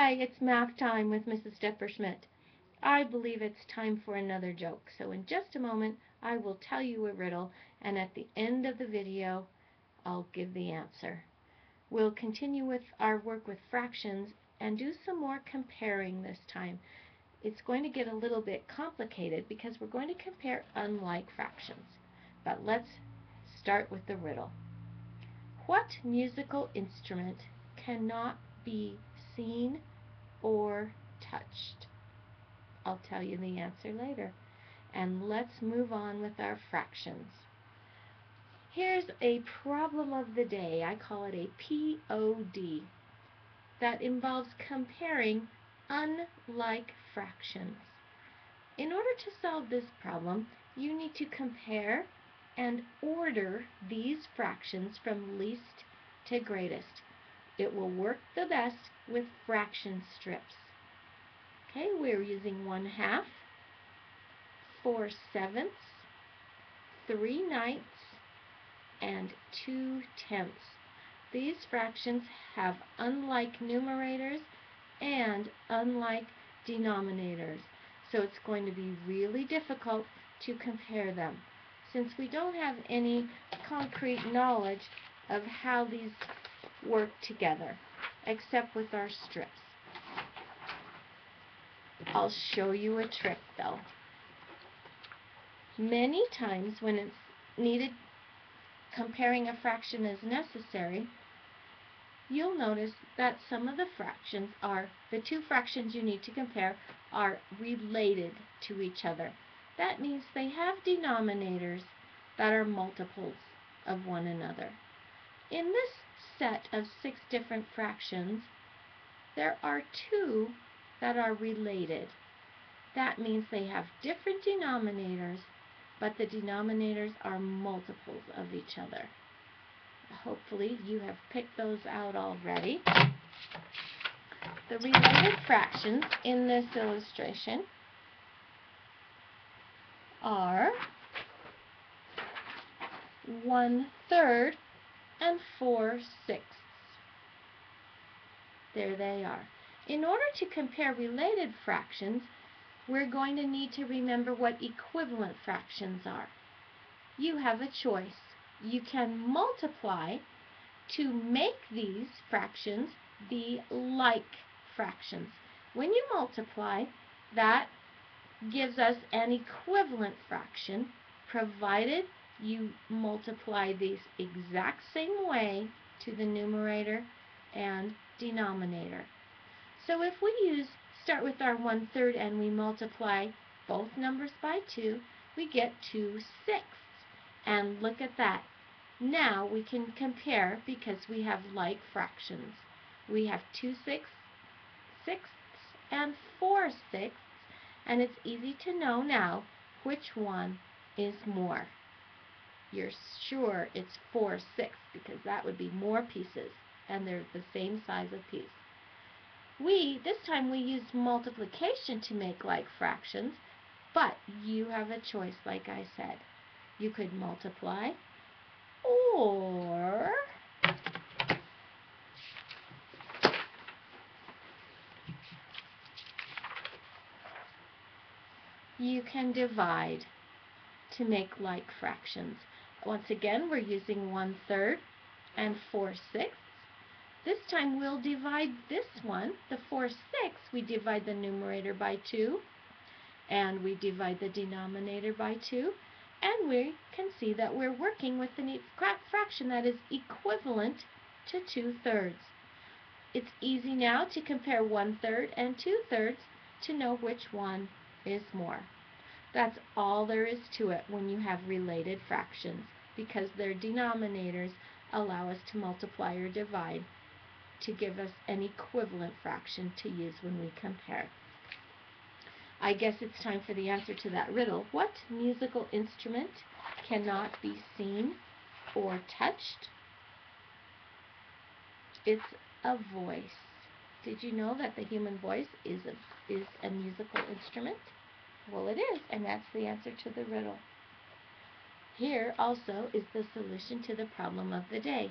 Hi, it's math time with Mrs. Stepperschmidt. I believe it's time for another joke, so in just a moment I will tell you a riddle, and at the end of the video I'll give the answer. We'll continue with our work with fractions and do some more comparing this time. It's going to get a little bit complicated because we're going to compare unlike fractions. But let's start with the riddle. What musical instrument cannot be seen or touched? I'll tell you the answer later. And let's move on with our fractions. Here's a problem of the day. I call it a POD. That involves comparing unlike fractions. In order to solve this problem, you need to compare and order these fractions from least to greatest. It will work the best with fraction strips. Okay, we're using 1/2, 4/7, 3/9, and 2/10. These fractions have unlike numerators and unlike denominators, so it's going to be really difficult to compare them since we don't have any concrete knowledge of how these work together, except with our strips. I'll show you a trick though. Many times when it's needed, comparing a fraction is necessary, you'll notice that some of the fractions the two fractions you need to compare are related to each other. That means they have denominators that are multiples of one another. In this set of 6 different fractions, there are 2 that are related. That means they have different denominators, but the denominators are multiples of each other. Hopefully you have picked those out already. The related fractions in this illustration are 1/3 and 4/6. There they are. In order to compare related fractions, we're going to need to remember what equivalent fractions are. You have a choice. You can multiply to make these fractions be like fractions. When you multiply, that gives us an equivalent fraction, provided you multiply these exact same way to the numerator and denominator. So if we start with our 1/3 and we multiply both numbers by 2, we get 2/6. And look at that. Now we can compare because we have like fractions. We have 2/6 and 4/6, and it's easy to know now which one is more. You're sure it's 4/6 because that would be more pieces, and they're the same size of piece. This time we used multiplication to make like fractions, but you have a choice, like I said. You could multiply, or you can divide to make like fractions. Once again, we're using 1/3 and 4/6. This time we'll divide this one, the 4/6, we divide the numerator by 2, and we divide the denominator by 2, and we can see that we're working with a fraction that is equivalent to 2/3. It's easy now to compare 1/3 and 2/3 to know which one is more. That's all there is to it when you have related fractions, because their denominators allow us to multiply or divide to give us an equivalent fraction to use when we compare. I guess it's time for the answer to that riddle. What musical instrument cannot be seen or touched? It's a voice. Did you know that the human voice is a musical instrument? Well, it is, and that's the answer to the riddle. Here also is the solution to the problem of the day.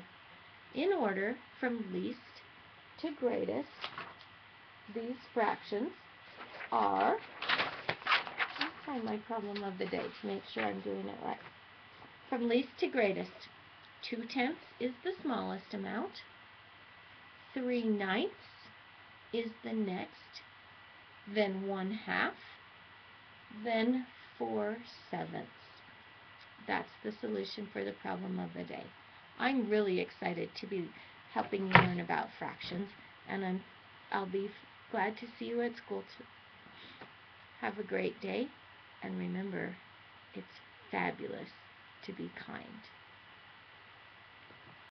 In order from least to greatest, these fractions are, let's find my problem of the day to make sure I'm doing it right. From least to greatest, 2/10 is the smallest amount, 3/9 is the next, then 1/2, then 4/7. That's the solution for the problem of the day. I'm really excited to be helping you learn about fractions, and I'll be glad to see you at school too. Have a great day, and remember, it's fabulous to be kind.